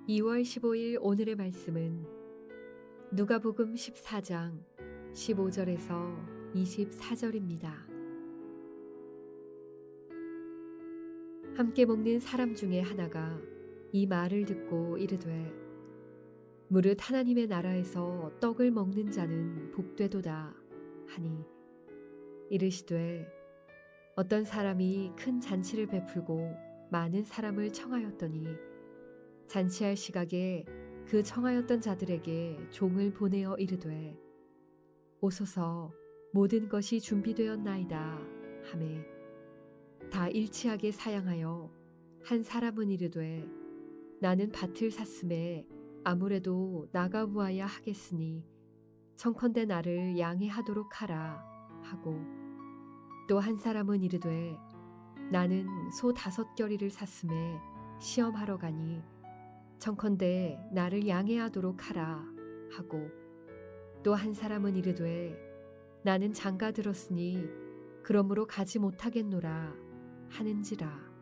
2월 15일 오늘의 말씀은 누가복음 14장 15절에서 24절입니다. 함께 먹는 사람 중에 하나가 이 말을 듣고 이르되 무릇 하나님의 나라에서 떡을 먹는 자는 복되도다 하니 이르시되 어떤 사람이 큰 잔치를 베풀고 많은 사람을 청하였더니 잔치할 시각에 그 청하였던 자들에게 종을 보내어 이르되 오소서 모든 것이 준비되었나이다 하매 다 일치하게 사양하여 한 사람은 이르되 나는 밭을 샀음에 아무래도 나가보아야 하겠으니 청컨대 나를 양해하도록 하라 하고 또 한 사람은 이르되 나는 소 5겨리를 샀음에 시험하러 가니 청컨대 나를 양해하도록 하라 하고 또 한 사람은 이르되 나는 장가 들었으니 그러므로 가지 못하겠노라 하는지라.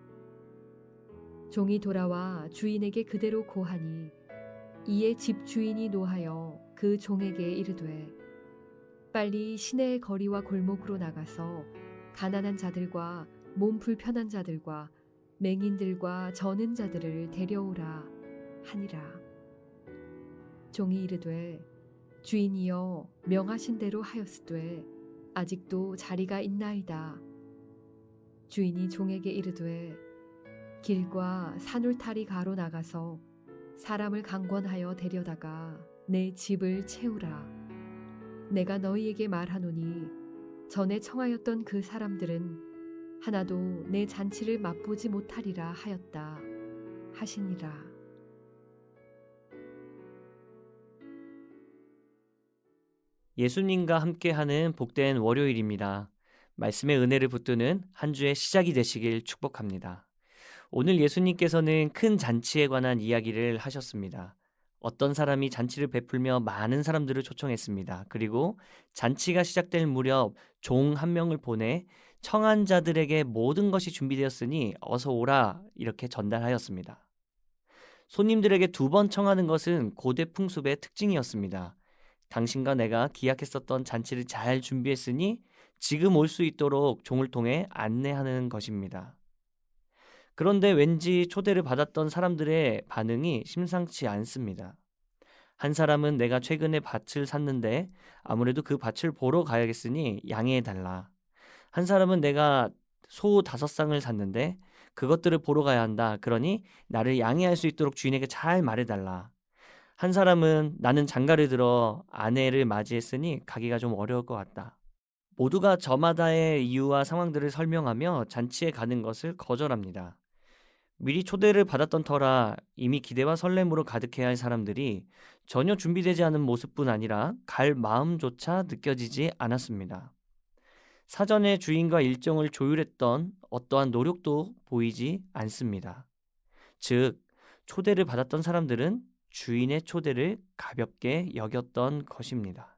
종이 돌아와 주인에게 그대로 고하니 이에 집 주인이 노하여 그 종에게 이르되 빨리 시내의 거리와 골목으로 나가서 가난한 자들과 몸 불편한 자들과 맹인들과 저는 자들을 데려오라 하니라. 종이 이르되 주인이여 명하신 대로 하였으되 아직도 자리가 있나이다. 주인이 종에게 이르되 길과 산울타리 가로 나가서 사람을 강권하여 데려다가 내 집을 채우라. 내가 너희에게 말하노니 전에 청하였던 그 사람들은 하나도 내 잔치를 맛보지 못하리라 하였다 하시니라. 예수님과 함께하는 복된 월요일입니다. 말씀의 은혜를 붙드는 한 주의 시작이 되시길 축복합니다. 오늘 예수님께서는 큰 잔치에 관한 이야기를 하셨습니다. 어떤 사람이 잔치를 베풀며 많은 사람들을 초청했습니다. 그리고 잔치가 시작될 무렵 종 한 명을 보내 청한 자들에게 모든 것이 준비되었으니 어서 오라 이렇게 전달하였습니다. 손님들에게 2번 청하는 것은 고대 풍습의 특징이었습니다. 당신과 내가 기약했었던 잔치를 잘 준비했으니 지금 올 수 있도록 종을 통해 안내하는 것입니다. 그런데 왠지 초대를 받았던 사람들의 반응이 심상치 않습니다. 한 사람은 내가 최근에 밭을 샀는데 아무래도 그 밭을 보러 가야겠으니 양해해달라. 한 사람은 내가 소 5쌍을 샀는데 그것들을 보러 가야 한다. 그러니 나를 양해할 수 있도록 주인에게 잘 말해달라. 한 사람은 나는 장가를 들어 아내를 맞이했으니 가기가 좀 어려울 것 같다. 모두가 저마다의 이유와 상황들을 설명하며 잔치에 가는 것을 거절합니다. 미리 초대를 받았던 터라 이미 기대와 설렘으로 가득해야 할 사람들이 전혀 준비되지 않은 모습뿐 아니라 갈 마음조차 느껴지지 않았습니다. 사전에 주인과 일정을 조율했던 어떠한 노력도 보이지 않습니다. 즉, 초대를 받았던 사람들은 주인의 초대를 가볍게 여겼던 것입니다.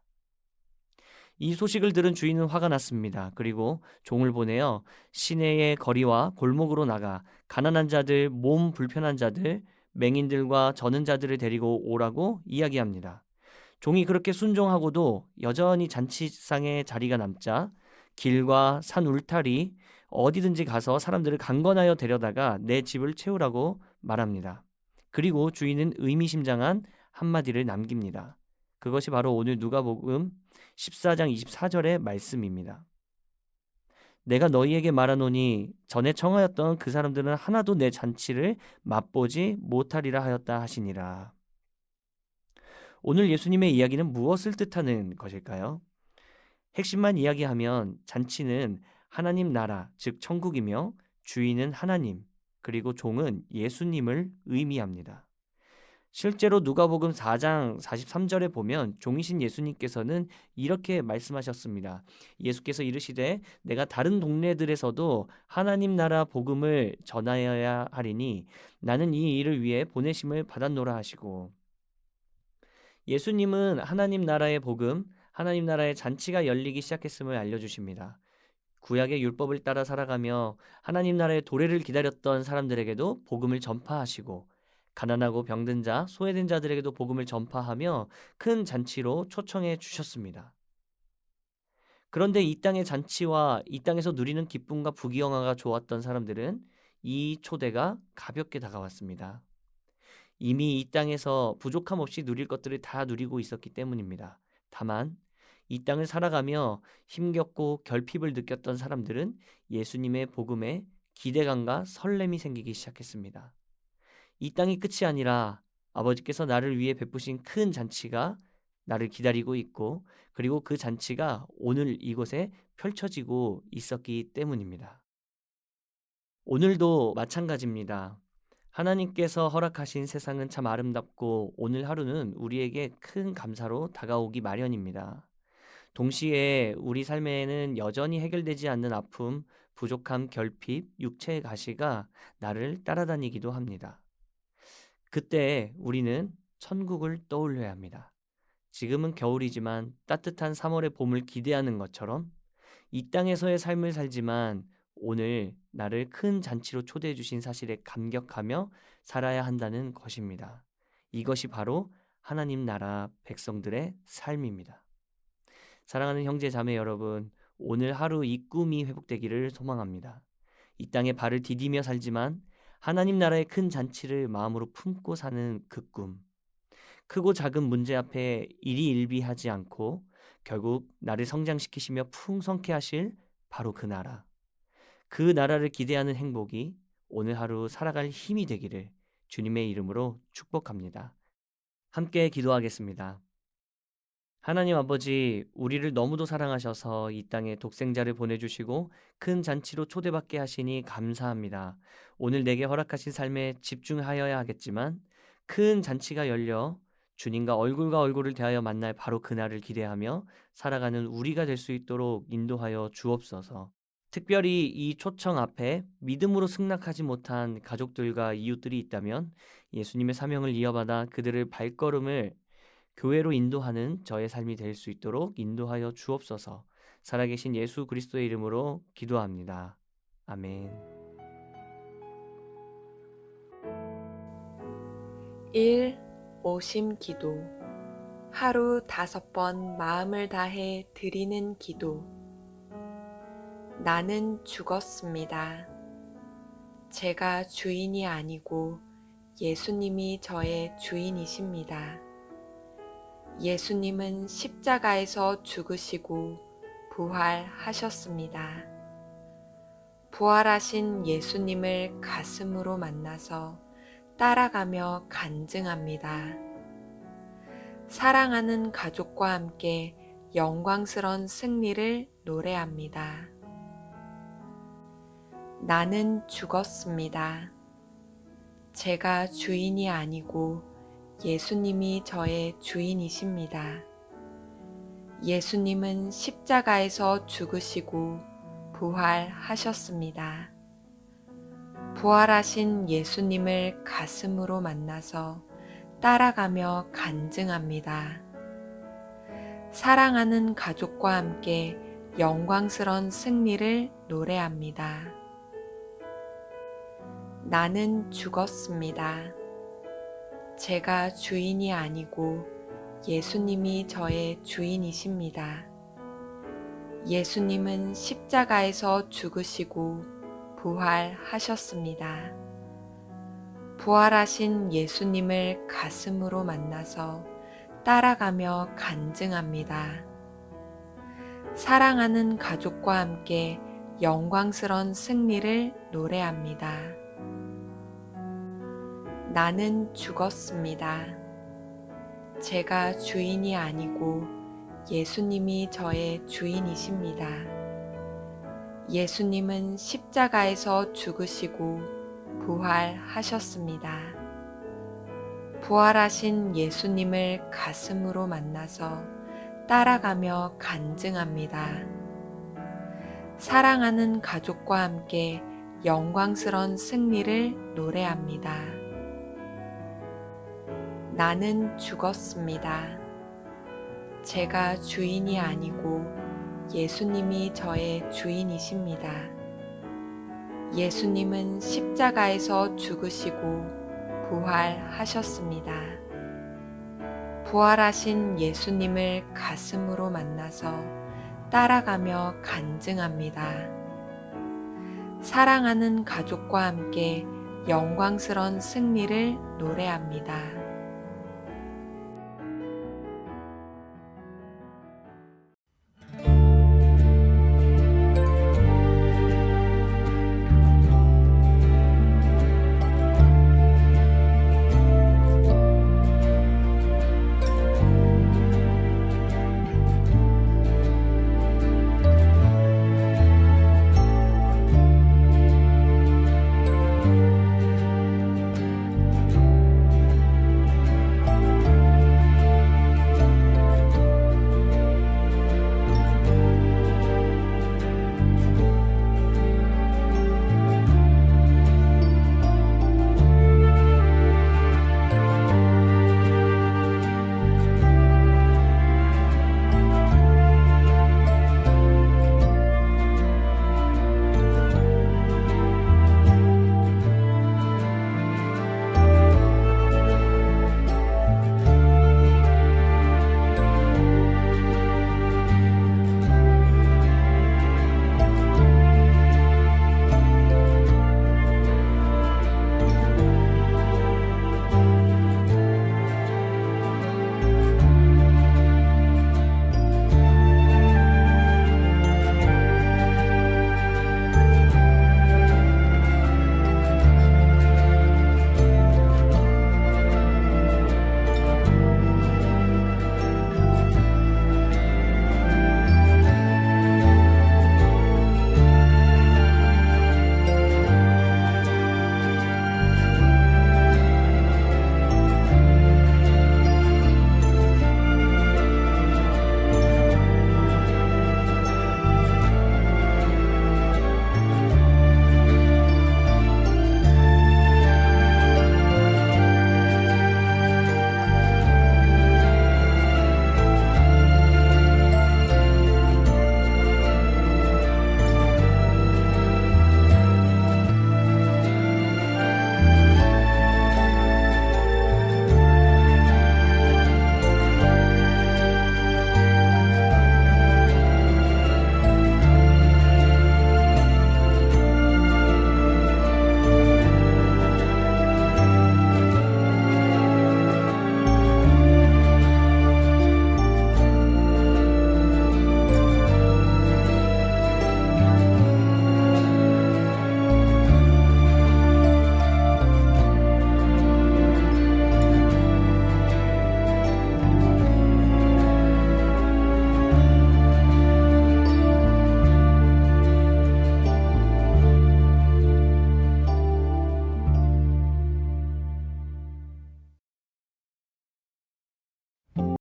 이 소식을 들은 주인은 화가 났습니다. 그리고 종을 보내어 시내의 거리와 골목으로 나가 가난한 자들, 몸 불편한 자들, 맹인들과 저는 자들을 데리고 오라고 이야기합니다. 종이 그렇게 순종하고도 여전히 잔치상에 자리가 남자 길과 산 울타리 어디든지 가서 사람들을 강권하여 데려다가 내 집을 채우라고 말합니다. 그리고 주인은 의미심장한 한마디를 남깁니다. 그것이 바로 오늘 누가복음 14장 24절의 말씀입니다. 내가 너희에게 말하노니 전에 청하였던 그 사람들은 하나도 내 잔치를 맛보지 못하리라 하였다 하시니라. 오늘 예수님의 이야기는 무엇을 뜻하는 것일까요? 핵심만 이야기하면 잔치는 하나님 나라, 즉 천국이며 주인은 하나님, 그리고 종은 예수님을 의미합니다. 실제로 누가복음 4장 43절에 보면 종이신 예수님께서는 이렇게 말씀하셨습니다. 예수께서 이르시되 내가 다른 동네들에서도 하나님 나라 복음을 전하여야 하리니 나는 이 일을 위해 보내심을 받았노라 하시고, 예수님은 하나님 나라의 복음, 하나님 나라의 잔치가 열리기 시작했음을 알려주십니다. 구약의 율법을 따라 살아가며 하나님 나라의 도래를 기다렸던 사람들에게도 복음을 전파하시고 가난하고 병든 자, 소외된 자들에게도 복음을 전파하며 큰 잔치로 초청해 주셨습니다. 그런데 이 땅의 잔치와 이 땅에서 누리는 기쁨과 부귀영화가 좋았던 사람들은 이 초대가 가볍게 다가왔습니다. 이미 이 땅에서 부족함 없이 누릴 것들을 다 누리고 있었기 때문입니다. 다만 이 땅을 살아가며 힘겹고 결핍을 느꼈던 사람들은 예수님의 복음에 기대감과 설렘이 생기기 시작했습니다. 이 땅이 끝이 아니라 아버지께서 나를 위해 베푸신 큰 잔치가 나를 기다리고 있고, 그리고 그 잔치가 오늘 이곳에 펼쳐지고 있었기 때문입니다. 오늘도 마찬가지입니다. 하나님께서 허락하신 세상은 참 아름답고 오늘 하루는 우리에게 큰 감사로 다가오기 마련입니다. 동시에 우리 삶에는 여전히 해결되지 않는 아픔, 부족함, 결핍, 육체의 가시가 나를 따라다니기도 합니다. 그때 우리는 천국을 떠올려야 합니다. 지금은 겨울이지만 따뜻한 3월의 봄을 기대하는 것처럼 이 땅에서의 삶을 살지만 오늘 나를 큰 잔치로 초대해 주신 사실에 감격하며 살아야 한다는 것입니다. 이것이 바로 하나님 나라 백성들의 삶입니다. 사랑하는 형제 자매 여러분, 오늘 하루 이 꿈이 회복되기를 소망합니다. 이 땅에 발을 디디며 살지만 하나님 나라의 큰 잔치를 마음으로 품고 사는 그 꿈. 크고 작은 문제 앞에 일희일비하지 않고 결국 나를 성장시키시며 풍성케 하실 바로 그 나라. 그 나라를 기대하는 행복이 오늘 하루 살아갈 힘이 되기를 주님의 이름으로 축복합니다. 함께 기도하겠습니다. 하나님 아버지, 우리를 너무도 사랑하셔서 이 땅에 독생자를 보내주시고 큰 잔치로 초대받게 하시니 감사합니다. 오늘 내게 허락하신 삶에 집중하여야 하겠지만 큰 잔치가 열려 주님과 얼굴과 얼굴을 대하여 만날 바로 그날을 기대하며 살아가는 우리가 될 수 있도록 인도하여 주옵소서. 특별히 이 초청 앞에 믿음으로 승낙하지 못한 가족들과 이웃들이 있다면 예수님의 사명을 이어받아 그들을 발걸음을 교회로 인도하는 저의 삶이 될 수 있도록 인도하여 주옵소서. 살아계신 예수 그리스도의 이름으로 기도합니다. 아멘. 1. 오심 기도. 하루 5번 마음을 다해 드리는 기도. 나는 죽었습니다. 제가 주인이 아니고 예수님이 저의 주인이십니다. 예수님은 십자가에서 죽으시고 부활하셨습니다. 부활하신 예수님을 가슴으로 만나서 따라가며 간증합니다. 사랑하는 가족과 함께 영광스런 승리를 노래합니다. 나는 죽었습니다. 제가 주인이 아니고 예수님이 저의 주인이십니다. 예수님은 십자가에서 죽으시고 부활하셨습니다. 부활하신 예수님을 가슴으로 만나서 따라가며 간증합니다. 사랑하는 가족과 함께 영광스런 승리를 노래합니다. 나는 죽었습니다. 제가 주인이 아니고 예수님이 저의 주인이십니다. 예수님은 십자가에서 죽으시고 부활하셨습니다. 부활하신 예수님을 가슴으로 만나서 따라가며 간증합니다. 사랑하는 가족과 함께 영광스런 승리를 노래합니다. 나는 죽었습니다. 제가 주인이 아니고 예수님이 저의 주인이십니다. 예수님은 십자가에서 죽으시고 부활하셨습니다. 부활하신 예수님을 가슴으로 만나서 따라가며 간증합니다. 사랑하는 가족과 함께 영광스런 승리를 노래합니다. 나는 죽었습니다. 제가 주인이 아니고 예수님이 저의 주인이십니다. 예수님은 십자가에서 죽으시고 부활하셨습니다. 부활하신 예수님을 가슴으로 만나서 따라가며 간증합니다. 사랑하는 가족과 함께 영광스러운 승리를 노래합니다.